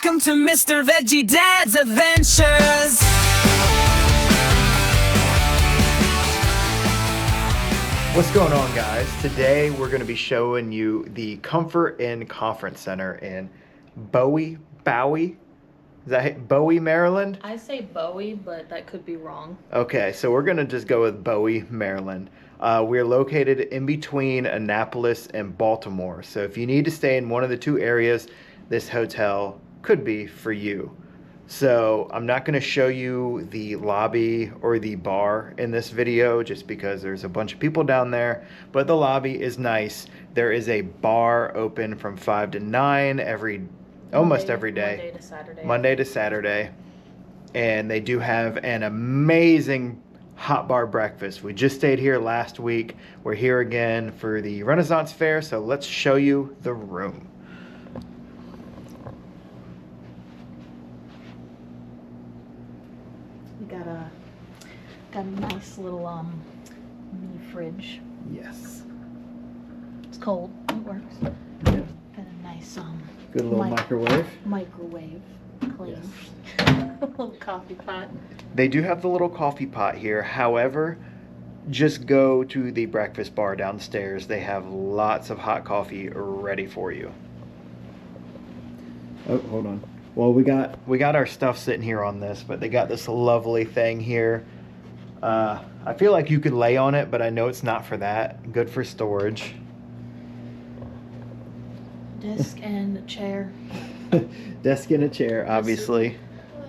Welcome to Mr. Veggiedad's Adventures. What's going on, guys? Today we're going to be showing you the Comfort Inn Conference Center in Bowie? Is that Bowie, Maryland? I say Bowie, but that could be wrong. Okay, so we're going to just go with Bowie, Maryland. We're located in between Annapolis and Baltimore. So if you need to stay in one of the two areas, this hotel could be for you. So I'm not going to show you the lobby or the bar in this video just because there's a bunch of people down there, but the lobby is nice. There is a bar open from 5 to 9 almost every day. Monday to Saturday. Monday to Saturday. And they do have an amazing hot bar breakfast. We just stayed here last week. We're here again for the Renaissance Fair, so let's show you the room. We got a nice little mini fridge. Yes. It's cold. It works. Yeah. Got a nice Good little microwave. Microwave. Clean. Yes. Little coffee pot. They do have the little coffee pot here. However, just go to the breakfast bar downstairs. They have lots of hot coffee ready for you. Oh, hold on. Well, we got our stuff sitting here on this, but they got this lovely thing here. I feel like you could lay on it, but I know it's not for that. Good for storage. Desk and a chair. Desk and a chair, obviously.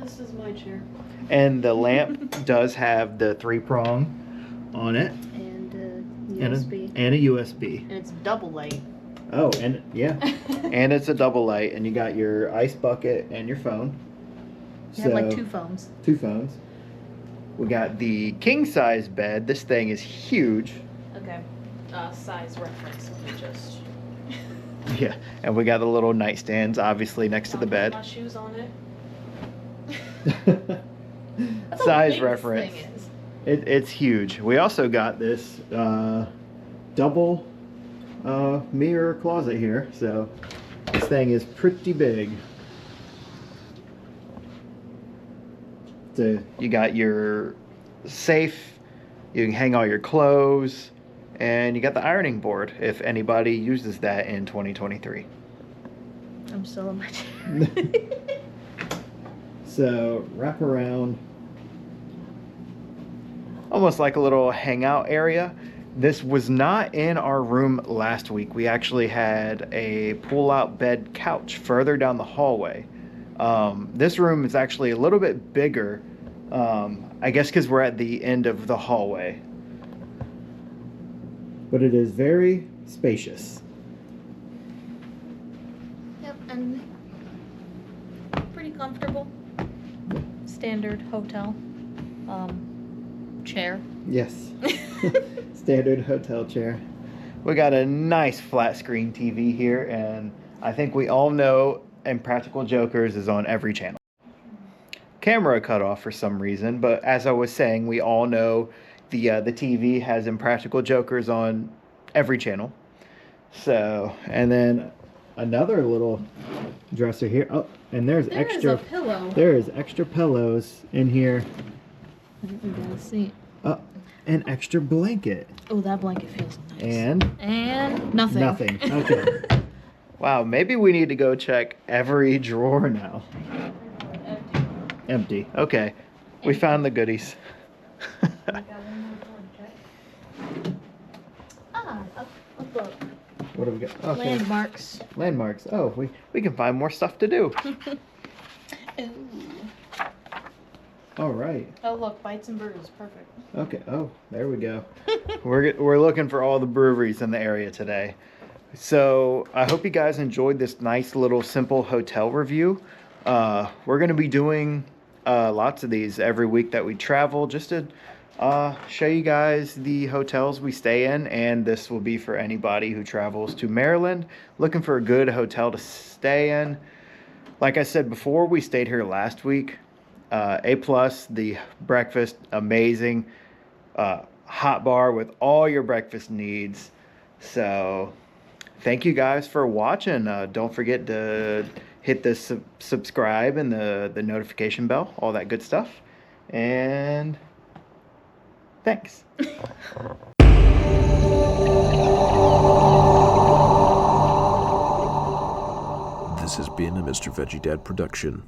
This is my chair. And the lamp does have the 3-prong on it. And a USB. And a USB. And it's double light. Oh, and yeah. And it's a double light, and you got your ice bucket and your phone. You have like 2 phones. 2 phones. We got the king size bed. This thing is huge. Okay. Size reference. Let me just. Yeah, and we got the little nightstands, obviously, next to the bed. My shoes on it. That's how Size big reference. This thing is. It's huge. We also got this double mirror closet here, so this thing is pretty big. So you got your safe, you can hang all your clothes, and you got the ironing board if anybody uses that in 2023. I'm still in my chair. So wrap around, almost like a little hangout area. This was not in our room last week. We actually had a pull-out bed couch further down the hallway. This room is actually a little bit bigger, I guess because we're at the end of the hallway. But it is very spacious. Yep, and pretty comfortable. Standard hotel chair. Yes. Standard hotel chair. We got a nice flat screen TV here, and I think we all know Impractical Jokers is on every channel. Camera cut off for some reason, but as I was saying, we all know the TV has Impractical Jokers on every channel. So, and then another little dresser here. Oh, and there's extra a pillow. There is extra pillows in here. I think we gotta see. Oh, an extra blanket. Oh, that blanket feels nice. And nothing. Nothing. Okay. Wow, maybe we need to go check every drawer now. Empty. Okay. We found the goodies. A book. What do we got? Okay. Landmarks. Landmarks. Oh, we can find more stuff to do. Ooh. All right. Oh, look, Bites and Brews. Perfect. Okay. Oh, there we go. We're looking for all the breweries in the area today. So I hope you guys enjoyed this nice little simple hotel review. We're going to be doing lots of these every week that we travel, just to show you guys the hotels we stay in, and this will be for anybody who travels to Maryland looking for a good hotel to stay in. Like I said before, we stayed here last week. A+, the breakfast, amazing. Hot bar with all your breakfast needs. So thank you guys for watching. Don't forget to hit the subscribe and the notification bell, all that good stuff. And thanks. This has been a Mr. Veggiedad production.